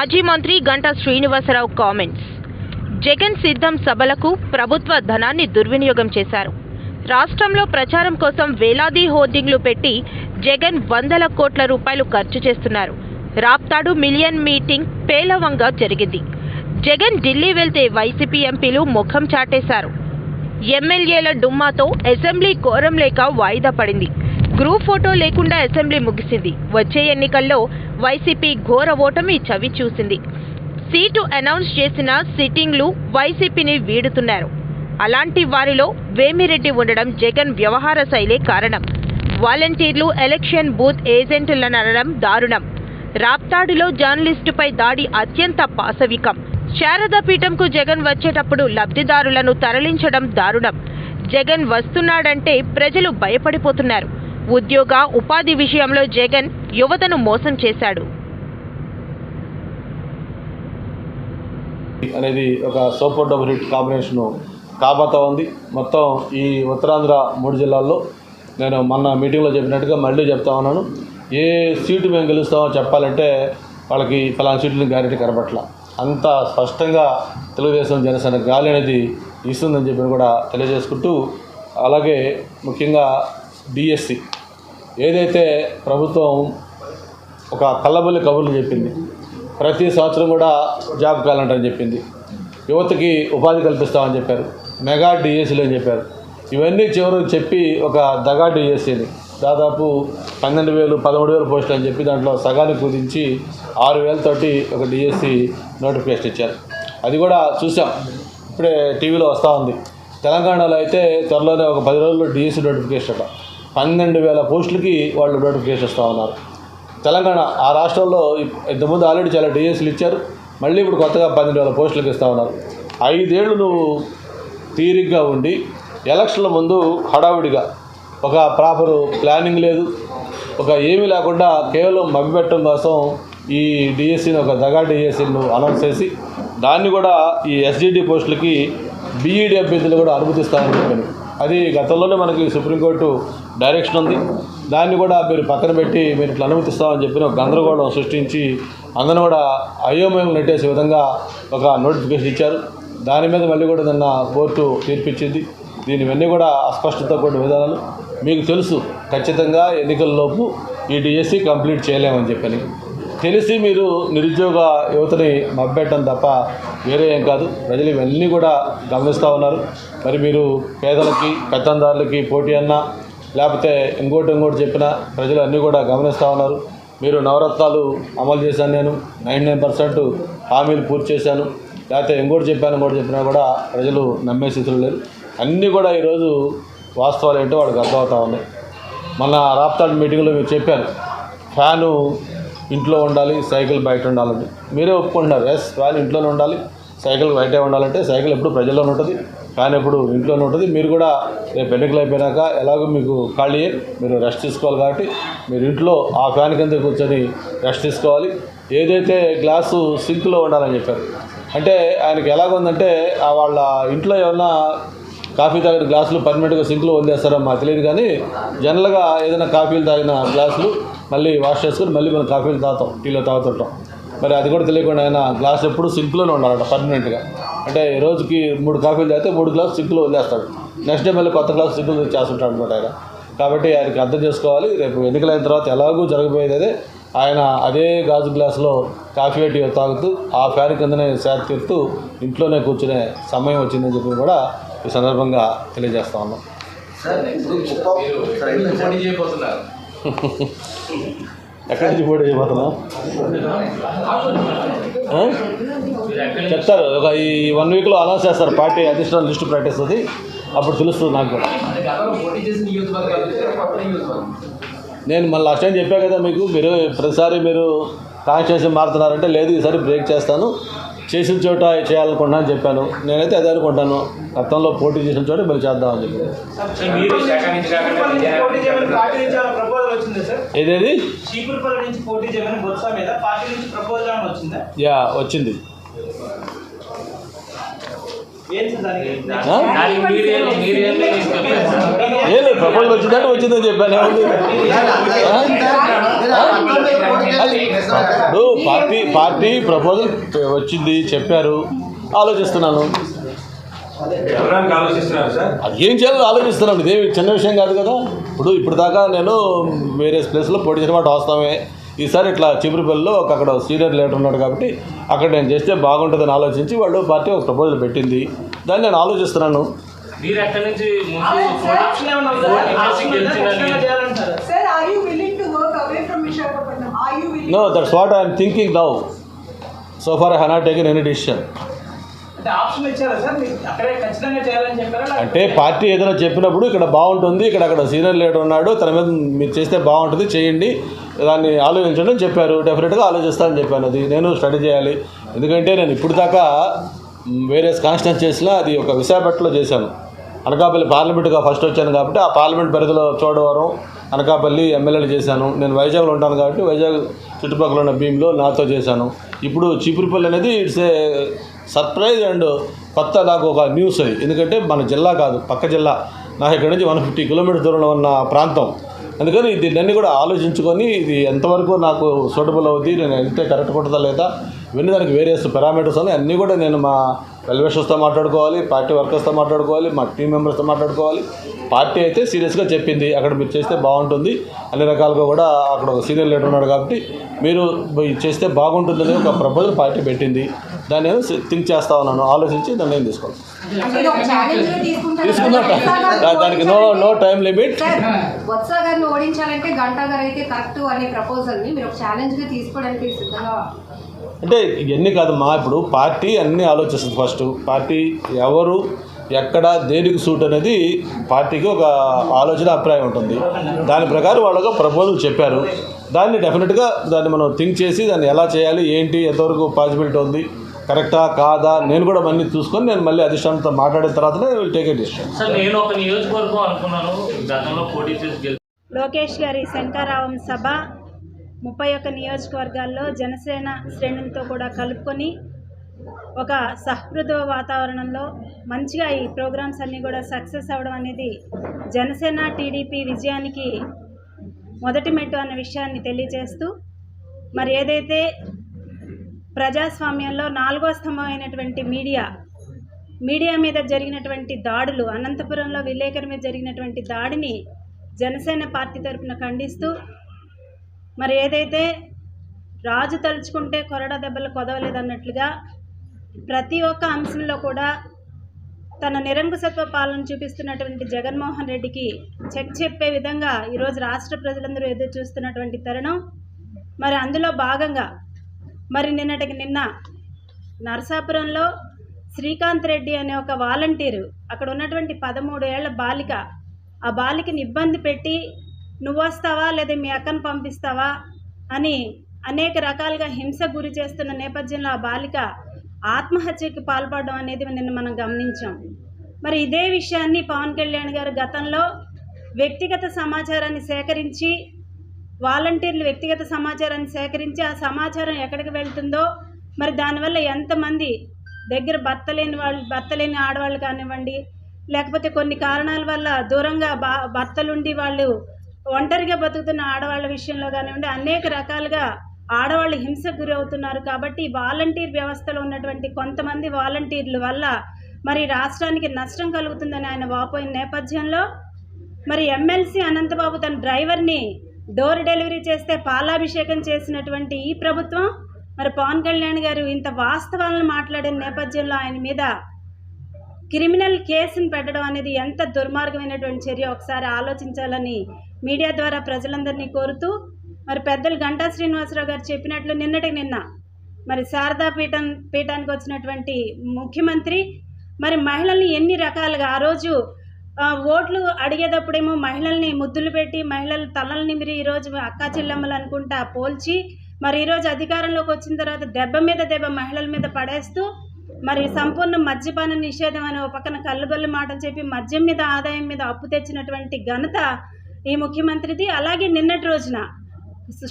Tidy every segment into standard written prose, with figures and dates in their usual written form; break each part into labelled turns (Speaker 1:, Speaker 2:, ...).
Speaker 1: మాజీ మంత్రి గంటా శ్రీనివాసరావు కామెంట్స్. జగన్ సిద్ధం సభలకు ప్రభుత్వ ధనాన్ని దుర్వినియోగం చేశారు. రాష్ట్రంలో ప్రచారం కోసం వేలాది హోర్డింగ్లు పెట్టి జగన్ వందల కోట్ల రూపాయలు ఖర్చు చేస్తున్నారు. రాప్తాడు మిలియన్ మీటింగ్ పేలవంగా జరిగింది. జగన్ ఢిల్లీ వెళ్తే వైసీపీ ఎంపీలు ముఖం చాటేశారు. ఎమ్మెల్యేల డుమ్మాతో అసెంబ్లీ కోరం లేక వాయిదా పడింది. గ్రూప్ ఫోటో లేకుండా అసెంబ్లీ ముగిసింది. వచ్చే ఎన్నికల్లో వైసీపీ ఘోర ఓటమి చవి చూసింది. సీటు అనౌన్స్ చేసిన సిట్టింగ్లు వైసీపీని వీడుతున్నారు. అలాంటి వారిలో వేమిరెడ్డి ఉండడం జగన్ వ్యవహార శైలే కారణం. వాలంటీర్లు ఎలక్షన్ బూత్ ఏజెంట్లనడం దారుణం. రాప్తాడులో జర్నలిస్టుపై దాడి అత్యంత పాశవికం. శారదాపీఠంకు జగన్ వచ్చేటప్పుడు లబ్ధిదారులను తరలించడం దారుణం. జగన్ వస్తున్నాడంటే ప్రజలు భయపడిపోతున్నారు. ఉద్యోగ ఉపాధి విషయంలో జగన్ యువతను మోసం చేశాడు
Speaker 2: అనేది ఒక సూపర్ డబుల్ హిట్ కాంబినేషన్ కాబోతా ఉంది. మొత్తం ఈ ఉత్తరాంధ్ర 3 జిల్లాల్లో నేను మొన్న మీటింగ్లో చెప్పినట్టుగా మళ్ళీ చెప్తా ఉన్నాను. ఏ సీటు మేము గెలుస్తామో చెప్పాలంటే వాళ్ళకి ఫలానా సీట్లను గ్యారెంటీ కనబట్ల అంత స్పష్టంగా తెలుగుదేశం జనసేన గాలి అనేది ఇస్తుందని చెప్పి కూడా తెలియజేసుకుంటూ, అలాగే ముఖ్యంగా డిఎస్సి ఏదైతే ప్రభుత్వం ఒక కల్లబల్లి కబుర్లు చెప్పింది, ప్రతి సంవత్సరం కూడా జాబ్ క్యాలెండర్ అని చెప్పింది, యువతకి ఉపాధి కల్పిస్తామని చెప్పారు, మెగా డిఎస్సీలు అని చెప్పారు. ఇవన్నీ చివరికి చెప్పి ఒక దగా డిఎస్సీని దాదాపు 12,000 13,000 పోస్టులు అని చెప్పి దాంట్లో సగానికి కుదించి 6,000 తోటి ఒక డిఎస్సి నోటిఫికేషన్ ఇచ్చారు. అది కూడా చూసాం, ఇప్పుడే టీవీలో వస్తూ ఉంది. తెలంగాణలో అయితే త్వరలోనే ఒక 10 రోజుల్లో డిఎస్సి నోటిఫికేషన్ అట 12,000 పోస్టులకి వాళ్ళు నోటిఫికేషన్ ఇస్తూ ఉన్నారు. తెలంగాణ ఆ రాష్ట్రంలో ఇంతకుముందు ఆల్రెడీ చాలా డిఎస్సీలు ఇచ్చారు, మళ్ళీ ఇప్పుడు కొత్తగా 12,000 పోస్టులకు ఇస్తూ ఉన్నారు. 5 ఏళ్ళు నువ్వు తీరిగ్గా ఉండి ఎలక్షన్ల ముందు హడావుడిగా ఒక ప్రాపరు ప్లానింగ్ లేదు, ఒక ఏమీ లేకుండా కేవలం మభ్యపెట్టడం కోసం ఈ డిఎస్సీని ఒక దగా డిఎస్సీని అనౌన్స్ చేసి దాన్ని కూడా ఈ ఎస్జిటి పోస్టులకి బీఈడి అభ్యర్థులు కూడా అనుమతిస్తామని చెప్పాను. అది గతంలోనే మనకి సుప్రీంకోర్టు డైరెక్షన్ ఉంది. దాన్ని కూడా మీరు పక్కన పెట్టి మీరు ఇట్లా అనుమతిస్తామని చెప్పిన ఒక గందరగోళం సృష్టించి అందరూ కూడా అయోమయం నెట్టేసే విధంగా ఒక నోటిఫికేషన్ ఇచ్చారు. దాని మీద మళ్ళీ కూడా నిన్న కోర్టు తీర్పిచ్చింది. దీనివన్నీ కూడా అస్పష్టత కూడిన విధానాలు. మీకు తెలుసు ఖచ్చితంగా ఎన్నికల్లోపు ఈ డిఎస్సి కంప్లీట్ చేయలేమని చెప్పని తెలిసి మీరు నిరుద్యోగ యువతని మభ్యపెట్టడం తప్ప వేరే ఏం కాదు. ప్రజలు ఇవన్నీ కూడా గమనిస్తూ ఉన్నారు. మరి మీరు పేదలకి పెత్తందారులకి పోటీ అన్నా లేకపోతే ఇంకోటి చెప్పినా ప్రజలు అన్నీ కూడా గమనిస్తూ ఉన్నారు. మీరు నవరత్నాలు అమలు చేశాను, నేను 99% హామీలు పూర్తి చేశాను, లేకపోతే ఇంకోటి చెప్పినా కూడా ప్రజలు నమ్మే స్థితులు లేరు. అన్నీ కూడా ఈరోజు వాస్తవాలు ఏంటో వాళ్ళకి అర్థమవుతా ఉన్నాయి. మొన్న రాప్తాడు మీటింగ్లో మీరు చెప్పారు, ఫ్యాను ఇంట్లో ఉండాలి, సైకిల్ బయట ఉండాలంటే మీరే ఒప్పుకుంటున్నారు. ఎస్, ఫ్యాన్ ఇంట్లోనే ఉండాలి, సైకిల్ బయటే ఉండాలంటే సైకిల్ ఎప్పుడు ప్రజల్లోనే ఉంటుంది, ఫ్యాన్ ఎప్పుడు ఇంట్లోనే ఉంటుంది. మీరు కూడా రేపు ఎన్నికలు అయిపోయినాక ఎలాగో మీకు ఖాళీ మీరు రెస్ట్ తీసుకోవాలి కాబట్టి మీరు ఇంట్లో ఆ ఫ్యాన్ కింద కూర్చొని రెస్ట్ తీసుకోవాలి. ఏదైతే గ్లాసు సింక్లో ఉండాలని చెప్పారు, అంటే ఆయనకి ఎలాగుందంటే వాళ్ళ ఇంట్లో ఏమన్నా కాఫీ తాగిన గ్లాసులు పర్మనెంట్గా సింక్లో వదిలేస్తారో మాకు తెలియదు, కానీ జనరల్గా ఏదైనా కాఫీలు తాగిన గ్లాసులు మళ్ళీ వాష్ చేసుకొని మళ్ళీ మనం కాఫీలు తాగుతాం, టీలో తాగుతుంటాం. మరి అది కూడా తెలియకుండా ఆయన గ్లాస్ ఎప్పుడు సింక్లోనే ఉండాలట పర్మనెంట్గా. అంటే రోజుకి 3 కాఫీలు తాగితే 3 గ్లాసు సింక్లో వదిలేస్తాడు, నెక్స్ట్ డే మళ్ళీ కొత్త గ్లాసు సింక్లో చేస్తుంటాడు అనమాట ఆయన. కాబట్టి ఆయనకి అర్థం చేసుకోవాలి, రేపు ఎన్నికలైన తర్వాత ఎలాగూ జరగబోయేది అదే. ఆయన అదే గాజు గ్లాసులో కాఫీ టీ తాగుతూ ఆ ఫ్యాన్ కిందనే సేద తీరుతూ ఇంట్లోనే కూర్చునే సమయం వచ్చిందని చెప్పి కూడా ఈ సందర్భంగా తెలియజేస్తా ఉన్నాం. ఎక్కడి నుంచి పోటీ చేయబోతున్నా చెప్తారు. ఒక ఈ 1 వీక్లో అనౌన్స్ చేస్తారు, పార్టీ అధిష్టానం లిస్టు ప్రకటిస్తుంది, అప్పుడు తెలుస్తుంది నాకు కూడా. నేను మళ్ళీ లాస్ట్ టైం చెప్పా కదా మీకు, మీరు ప్రతిసారి మీరు కాన్స్టిట్యూన్సీ మారుతున్నారంటే లేదు ఈసారి బ్రేక్ చేస్తాను, చేసిన చోట చేయాలనుకుంటున్నా అని చెప్పాను. నేనైతే అదే అనుకుంటాను, గతంలో పోటీ చేసిన చోట మీరు చేద్దామని చెప్పి. ఏదేది యా వచ్చింది. ప్రపోజల్ వచ్చిందంటే వచ్చిందని చెప్పాను. ఇప్పుడు పార్టీ ప్రపోజల్ వచ్చింది, చెప్పారు, ఆలోచిస్తున్నాను. అది ఏం చేయాలో ఆలోచిస్తున్నాను. ఇదేమి చిన్న విషయం కాదు కదా. ఇప్పుడు దాకా నేను వేరే ప్లేస్లో పోటీ చేసిన మాట వాస్తవమే. ఈసారి ఇట్లా చీపురుపల్లిలో అక్కడ సీనియర్ లీడర్ ఉన్నాడు కాబట్టి అక్కడ నేను చేస్తే బాగుంటుందని ఆలోచించి వాళ్ళు పార్టీ ఒక ప్రపోజల్ పెట్టింది. దాన్ని నేను ఆలోచిస్తున్నాను. No, that's what I am thinking now. So far I have not taken any decision. అంటే పార్టీ ఏదైనా చెప్పినప్పుడు ఇక్కడ బాగుంటుంది, అక్కడ సీనియర్ లీడర్ ఉన్నాడు, తన మీద మీరు చేస్తే బాగుంటుంది, చేయండి, దాన్ని ఆలోచించండి అని చెప్పారు. డెఫినెట్గా ఆలోచిస్తానని చెప్పాను. అది నేను స్టడీ చేయాలి. ఎందుకంటే నేను ఇప్పుడు దాకా వేరే కాన్స్టిట్యున్సీస్లో అది ఒక విశాఖపట్నంలో చేశాను. అనకాపల్లి పార్లమెంటుగా ఫస్ట్ వచ్చాను కాబట్టి ఆ పార్లమెంట్ పరిధిలో చోడవరం, అనకాపల్లి ఎమ్మెల్యేలు చేశాను. నేను వైజాగ్లో ఉంటాను కాబట్టి వైజాగ్ చుట్టుపక్కల ఉన్న భీమ్లో నాతో చేశాను. ఇప్పుడు చీపురుపల్లి అనేది ఇట్స్ ఏ సర్ప్రైజ్ అండ్ కొత్త నాకు ఒక న్యూస్ అది. ఎందుకంటే మన జిల్లా కాదు, పక్క జిల్లా, నాకు ఇక్కడ నుంచి 150 కిలోమీటర్ దూరంలో ఉన్న ప్రాంతం. అందుకని దీన్ని కూడా ఆలోచించుకొని ఇది ఎంతవరకు నాకు సూటబుల్ అవుతుంది, నేను వెళ్తే కరెక్ట్ కొట్టదా లేదా, ఇవన్నీ దానికి వేరియస్ పారామీటర్స్ అని అన్నీ కూడా నేను మా వెల్విషర్స్తో మాట్లాడుకోవాలి, పార్టీ వర్కర్స్తో మాట్లాడుకోవాలి, మా టీం మెంబర్స్తో మాట్లాడుకోవాలి. పార్టీ అయితే సీరియస్గా చెప్పింది అక్కడ మీరు చేస్తే బాగుంటుంది, అన్ని రకాలుగా కూడా అక్కడ ఒక సీనియర్ లీడర్ ఉన్నాడు కాబట్టి మీరు చేస్తే బాగుంటుందని ఒక ప్రపోజల్ పార్టీ పెట్టింది. దాన్ని నేను థింక్ చేస్తా ఉన్నాను, ఆలోచించి దాన్ని నేను తీసుకోవాలి. దానికి నో టైం లిమిట్.
Speaker 3: వత్స గారిని ఓడించాలంటే గంటా గారు అయితే కరెక్ట్ అనే ప్రపోజల్ని మీరు ఒక ఛాలెంజ్గా తీసుకోవడానికి సిద్ధంగా?
Speaker 2: అంటే ఇవన్నీ కాదమ్మా, ఇప్పుడు పార్టీ అన్నీ ఆలోచిస్తుంది. ఫస్ట్ పార్టీ ఎవరు ఎక్కడ దేనికి సూట్ అనేది పార్టీకి ఒక ఆలోచన అభిప్రాయం ఉంటుంది. దాని ప్రకారం వాళ్ళు ఒక ప్రపోజల్ చెప్పారు. దాన్ని డెఫినెట్గా దాన్ని మనం థింక్ చేసి దాన్ని ఎలా చేయాలి, ఏంటి, ఎంతవరకు పాసిబిలిటీ ఉంది, కరెక్టా కాదా, నేను కూడా మళ్ళీ చూసుకొని నేను మళ్ళీ అధిష్టానంతో మాట్లాడిన తర్వాతనే విల్ టేక్ ఎ డిసిషన్.
Speaker 4: నేను ఒక నియోజకవర్గం అనుకున్నాను, గతంలో పోటీ చేసి
Speaker 5: లోకేష్ గారి శంకరావం సభ 31 నియోజకవర్గాల్లో జనసేన శ్రేణులతో కూడా కలుపుకొని ఒక సహృదయ వాతావరణంలో మంచిగా ఈ ప్రోగ్రామ్స్ అన్నీ కూడా సక్సెస్ అవ్వడం అనేది జనసేన టీడీపీ విజయానికి మొదటి మెట్టు అన్న విషయాన్ని తెలియజేస్తూ, మరి ఏదైతే ప్రజాస్వామ్యంలో 4వ స్తంభం అయినటువంటి మీడియా మీద జరిగినటువంటి దాడులు, అనంతపురంలో విలేకరు మీద జరిగినటువంటి దాడిని జనసేన పార్టీ తరఫున ఖండిస్తూ, మరి ఏదైతే రాజు తలుచుకుంటే కొరడ దెబ్బలు కొదవలేదన్నట్లుగా ప్రతి ఒక్క అంశంలో కూడా తన నిరంకుశత్వ పాలన చూపిస్తున్నటువంటి జగన్మోహన్ రెడ్డికి చెక్ చెప్పే విధంగా ఈరోజు రాష్ట్ర ప్రజలందరూ ఎదురు చూస్తున్నటువంటి తరుణం. మరి అందులో భాగంగా మరి నిన్న నరసాపురంలో శ్రీకాంత్ రెడ్డి అనే ఒక వాలంటీరు, అక్కడ ఉన్నటువంటి 13 ఏళ్ల బాలిక, ఆ బాలికని ఇబ్బంది పెట్టి నువ్వు వస్తావా లేదా మీ అక్కను పంపిస్తావా అని అనేక రకాలుగా హింస గురి చేస్తున్న నేపథ్యంలో ఆ బాలిక ఆత్మహత్యకి పాల్పడడం అనేది నిన్న మనం గమనించాం. మరి ఇదే విషయాన్ని పవన్ కళ్యాణ్ గారు గతంలో వ్యక్తిగత సమాచారాన్ని సేకరించి, వాలంటీర్లు వ్యక్తిగత సమాచారాన్ని సేకరించి ఆ సమాచారం ఎక్కడికి వెళ్తుందో, మరి దానివల్ల ఎంతమంది దగ్గర భర్త లేని ఆడవాళ్ళు కానివ్వండి, లేకపోతే కొన్ని కారణాల వల్ల దూరంగా భర్తలుండి వాళ్ళు ఒంటరిగా బతుకుతున్న ఆడవాళ్ళ విషయంలో కానివ్వండి, అనేక రకాలుగా ఆడవాళ్ళు హింసకు గురవుతున్నారు. కాబట్టి వాలంటీర్ వ్యవస్థలో ఉన్నటువంటి కొంతమంది వాలంటీర్ల వల్ల మరి రాష్ట్రానికి నష్టం కలుగుతుందని ఆయన వాపోయిన నేపథ్యంలో మరి ఎమ్మెల్సీ అనంతబాబు తన డ్రైవర్ని డోర్ డెలివరీ చేస్తే పాలాభిషేకం చేసినటువంటి ఈ ప్రభుత్వం, మరి పవన్ కళ్యాణ్ గారు ఇంత వాస్తవాలను మాట్లాడిన నేపథ్యంలో ఆయన మీద క్రిమినల్ కేసును పెట్టడం అనేది ఎంత దుర్మార్గమైనటువంటి చర్య ఒకసారి ఆలోచించాలని మీడియా ద్వారా ప్రజలందరినీ కోరుతూ, మరి పెద్దలు గంటా శ్రీనివాసరావు గారు చెప్పినట్లు నిన్న మరి శారదా పీఠానికి వచ్చినటువంటి ముఖ్యమంత్రి మరి మహిళల్ని ఎన్ని రకాలుగా ఆ రోజు ఓట్లు అడిగేటప్పుడేమో మహిళల్ని ముద్దులు పెట్టి మహిళల తలల్ని మీరు ఈరోజు అక్కా చెల్లెమ్మలు అనుకుంటా పోల్చి, మరి ఈరోజు అధికారంలోకి వచ్చిన తర్వాత దెబ్బ మీద దెబ్బ మహిళల మీద పడేస్తూ మరి సంపూర్ణ మద్యపాన నిషేధం అనే ఒక పక్కన కల్లుబల్లి మాటలు చెప్పి మద్యం మీద ఆదాయం మీద అప్పు తెచ్చినటువంటి ఘనత ఈ ముఖ్యమంత్రిది. అలాగే నిన్నటి రోజున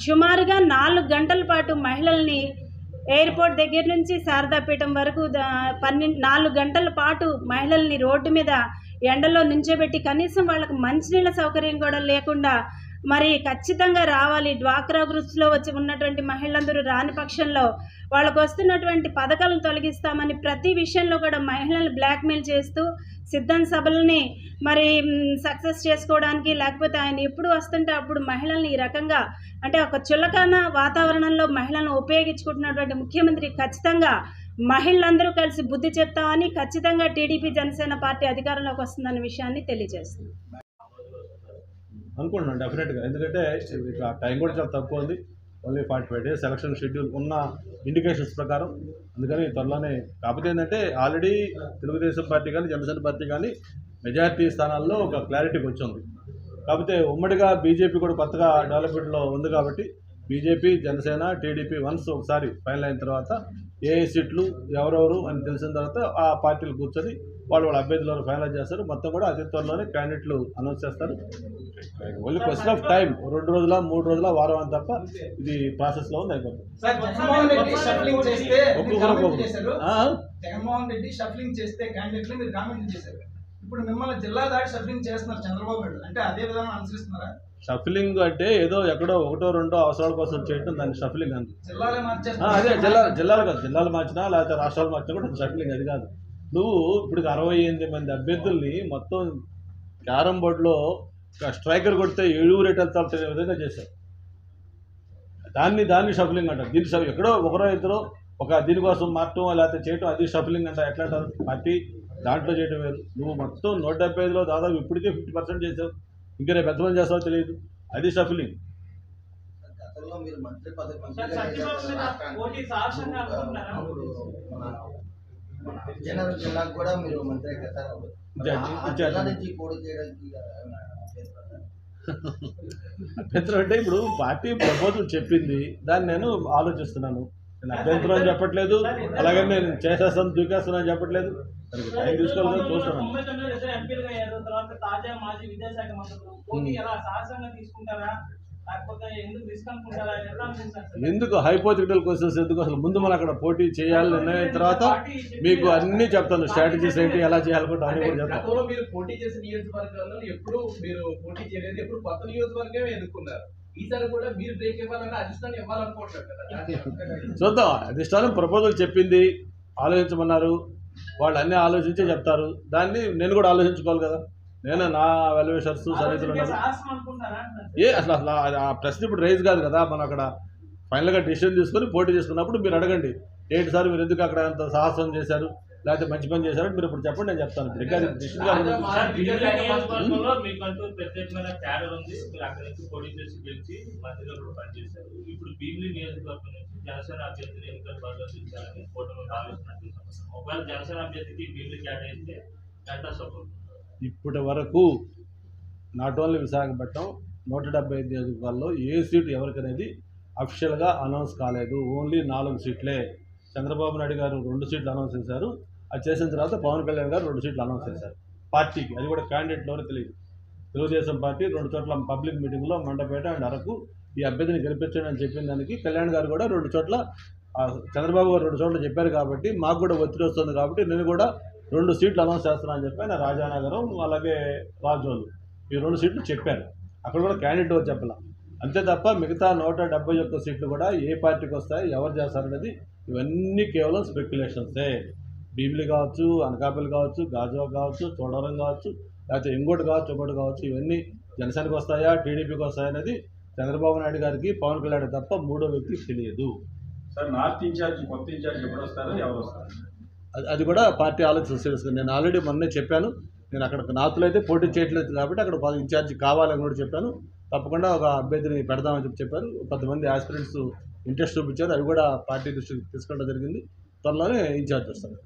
Speaker 5: సుమారుగా 4 గంటల పాటు మహిళల్ని ఎయిర్పోర్ట్ దగ్గర నుంచి శారదాపీఠం వరకు 4 గంటల పాటు మహిళల్ని రోడ్డు మీద ఎండలో నుంచోబెట్టి కనీసం వాళ్ళకు మంచినీళ్ళ సౌకర్యం కూడా లేకుండా మరి ఖచ్చితంగా రావాలి. డ్వాక్రా గ్రూప్స్లో వచ్చి ఉన్నటువంటి మహిళలందరూ రాని పక్షంలో వాళ్ళకు వస్తున్నటువంటి పథకాలను తొలగిస్తామని ప్రతి విషయంలో కూడా మహిళలను బ్లాక్మెయిల్ చేస్తూ సిద్ధం సభలని మరి సక్సెస్ చేసుకోవడానికి, లేకపోతే ఆయన ఎప్పుడు వస్తుంటే అప్పుడు మహిళల్ని ఈ రకంగా అంటే ఒక చులకన వాతావరణంలో మహిళలను ఉపయోగించుకుంటున్నటువంటి ముఖ్యమంత్రి ఖచ్చితంగా మహిళలందరూ కలిసి బుద్ధి చెప్తామని, ఖచ్చితంగా టీడీపీ జనసేన పార్టీ అధికారంలోకి వస్తుందన్న విషయాన్ని తెలియజేస్తుంది.
Speaker 2: అనుకుంటున్నాను డెఫినెట్గా, ఎందుకంటే ఇక టైం కూడా చాలా తక్కువ ఉంది. ఓన్లీ 45 days ఎలక్షన్ షెడ్యూల్ ఉన్న ఇండికేషన్స్ ప్రకారం. అందుకని త్వరలోనే, కాకపోతే ఏంటంటే ఆల్రెడీ తెలుగుదేశం పార్టీ కానీ జనసేన పార్టీ కానీ మెజారిటీ స్థానాల్లో ఒక క్లారిటీకి వచ్చింది. కాకపోతే ఉమ్మడిగా బీజేపీ కూడా కొత్తగా డెవలప్మెంట్లో ఉంది కాబట్టి బీజేపీ జనసేన టీడీపీ వన్స్ ఒకసారి ఫైనల్ అయిన తర్వాత ఏ సీట్లు ఎవరెవరు అని తెలిసిన తర్వాత ఆ పార్టీలు కూర్చొని వాళ్ళ అభ్యర్థులను ఫైనలైజ్ చేస్తారు. మొత్తం కూడా అతి త్వరలోనే క్యాండిడేట్లు అనౌన్స్ చేస్తారు. ఓన్లీ క్వశ్చన్ ఆఫ్ టైం, 2 రోజుల 3 రోజుల వారం అని తప్ప ఇది ప్రాసెస్లో ఉంది, అయిపోతుంది.
Speaker 6: జగన్మోహన్ రెడ్డి షఫ్లింగ్ చేస్తే క్యాండిడేట్లు మీరు కామెంట్ చేశారు. ఇప్పుడు మిమ్మల్ని జిల్లా దాటి షఫ్లింగ్ చేస్తున్నారు చంద్రబాబు నాయుడు, అంటే అదే విధానం అనుసరిస్తున్నారా?
Speaker 2: షఫ్లింగ్ అంటే ఏదో ఎక్కడో 1-2 అవసరాల కోసం చేయడం దాన్ని షఫ్లింగ్ అంది.
Speaker 6: జిల్లాలే మార్చేస్తారు.
Speaker 2: అదే జిల్లాలు కాదు, జిల్లాలు మార్చినా లేకపోతే రాష్ట్రాలు మార్చినా కూడా షఫ్లింగ్ అది కాదు. నువ్వు ఇప్పుడు 68 మంది అభ్యర్థుల్ని మొత్తం క్యారం బోర్డులో స్ట్రైకర్ కొడితే 7 రేట్ వెళ్తా తెలియ విధంగా చేశారు. దాన్ని షఫ్లింగ్ అంటారు. దీన్ని ఎక్కడో ఒకరో ఇద్దరు ఒక దీనికోసం మార్చడం లేకపోతే చేయటం అది షఫ్లింగ్ అంటారు. ఎట్లా అంటారు? పార్టీ దాంట్లో చేయడం వేరు. నువ్వు మొత్తం 175లో దాదాపు ఇప్పటికే 50% చేసావు, ఇంకా రేపు ఎంతమంది చేస్తావో తెలియదు, అది షఫ్లింగ్.
Speaker 7: జిల్లాకు కూడా మీరు మంత్రి
Speaker 2: అభ్యంతరం అంటే ఇప్పుడు పార్టీ ప్రపోజల్ చెప్పింది, దాన్ని నేను ఆలోచిస్తున్నాను. నేను అభ్యంతరం అని చెప్పట్లేదు, అలాగే నేను చేసేస్తాను దూకేస్తాను చెప్పట్లేదు. టైం తీసుకోవాలని చూస్తున్నాను. ఎందుకు హైపోథెటికల్ క్వశ్చన్స్ ఎందుకు? అసలు ముందు మనం అక్కడ పోటీ చేయాలి నిర్ణయం తర్వాత మీకు అన్ని చెప్తాను, స్ట్రాటజీస్ ఏంటి, ఎలా చేయాలనుకుంటా అన్ని కూడా చెప్తాను.
Speaker 8: మీరు పోటీ చేసే నియోజకవర్గాల్లో ఎప్పుడు మీరు పోటీ చేయలేదు, ఎప్పుడు కొత్త నియోజకవర్గమే ఎన్నుకున్నారు. ఈసారి కూడా మీరు బ్రేక్ ఇవ్వాలన్నా అధిష్టానం ఇవ్వాలనుకుంటారు కదా.
Speaker 2: చూద్దాం, అధిష్టానం ప్రపోజల్ చెప్పింది, ఆలోచించమన్నారు, వాళ్ళు అన్నీ ఆలోచించే చెప్తారు. దాన్ని నేను కూడా ఆలోచించుకోవాలి కదా. నేను నా వెల్విషర్స్ సన్నిహితులు ఉన్నారు. అసలు ఆ ప్రశ్న ఇప్పుడు రైజ్ కాదు కదా. మనం అక్కడ ఫైనల్గా డిసిషన్ తీసుకొని పోటీ చేసుకున్నప్పుడు మీరు అడగండి, ఏంటి సార్ మీరు ఎందుకు అక్కడ అంత సాహసం చేశారు, లేకపోతే మంచి పని చేశారని మీరు ఇప్పుడు చెప్పండి, నేను చెప్తాను. ఇప్పుడు ఇంకా డిసిషన్
Speaker 4: మీకంటూ ప్రత్యేకమైన క్యాడర్ ఉంది, మీరు అక్కడి నుంచి పోటీ చేసి గెలిచి మంత్రిగా కూడా పనిచేశారు. ఇప్పుడు భీమిలి నియోజకవర్గం నుంచి జనసేన అభ్యర్థిని ఎన్నికల పరిశీలించాలని కూటమి ఆలోచన. ఒకవేళ జనసేన అభ్యర్థికి భీమిలి కేటాయిస్తే ఎంత సపోర్ట్?
Speaker 2: ఇప్పటి వరకు నాట్ ఓన్లీ విశాఖపట్నం 175 నియోజకవర్గాల్లో ఏ సీటు ఎవరికనేది అఫిషియల్గా అనౌన్స్ కాలేదు. ఓన్లీ 4 సీట్లే. చంద్రబాబు నాయుడు గారు 2 సీట్లు అనౌన్స్ చేశారు. అది చేసిన తర్వాత పవన్ కళ్యాణ్ గారు 2 సీట్లు అనౌన్స్ చేశారు పార్టీకి. అది కూడా క్యాండిడేట్ ఎవరో తెలియదు. తెలుగుదేశం పార్టీ 2 చోట్ల పబ్లిక్ మీటింగ్లో మండపేట అండ్ అరకు ఈ అభ్యర్థిని గెలిపించండి అని చెప్పిన దానికి కళ్యాణ్ గారు కూడా 2 చోట్ల, చంద్రబాబు గారు 2 చోట్ల చెప్పారు కాబట్టి మాకు కూడా ఒత్తిడి వస్తుంది కాబట్టి నేను కూడా 2 సీట్లు అనౌన్స్ చేస్తున్నాను అని చెప్పి ఆయన రాజానగరం అలాగే రాజోలు ఈ 2 సీట్లు చెప్పారు. అక్కడ కూడా క్యాండిడేట్ ఎవరు చెప్పాల. అంతే తప్ప మిగతా 171 సీట్లు కూడా ఏ పార్టీకి వస్తాయి, ఎవరు చేస్తారనేది ఇవన్నీ కేవలం స్పెక్యులేషన్సే. భీమిలి కావచ్చు, అనకాపల్లి కావచ్చు, గాజువాక కావచ్చు, చోడవరం కావచ్చు, లేకపోతే ఇంకోటి కావచ్చు, ఇంకోటి కావచ్చు, ఇవన్నీ జనసేనకు వస్తాయా టీడీపీకి వస్తాయా అనేది చంద్రబాబు నాయుడు గారికి పవన్ కళ్యాణ్ తప్ప మూడో వ్యక్తికి తెలియదు.
Speaker 9: సార్ నార్త్ ఇన్ఛార్జ్ కొత్త ఇన్ఛార్జ్ ఎప్పుడు వస్తారో ఎవరు వస్తారు
Speaker 2: అది కూడా పార్టీ ఆలోచన. నేను ఆల్రెడీ మొన్నే చెప్పాను, నేను అక్కడ నార్త్లో అయితే పోటీ చేయట్లేదు కాబట్టి అక్కడ ఇన్ఛార్జ్ కావాలని కూడా చెప్పాను. తప్పకుండా ఒక అభ్యర్థిని పెడదామని చెప్పారు. కొంతమంది ఆస్పిరెంట్స్ ఇంట్రెస్ట్ చూపించారు, అవి కూడా పార్టీ దృష్టికి తీసుకోవడం జరిగింది. త్వరలోనే ఇన్ఛార్జ్ వస్తారు.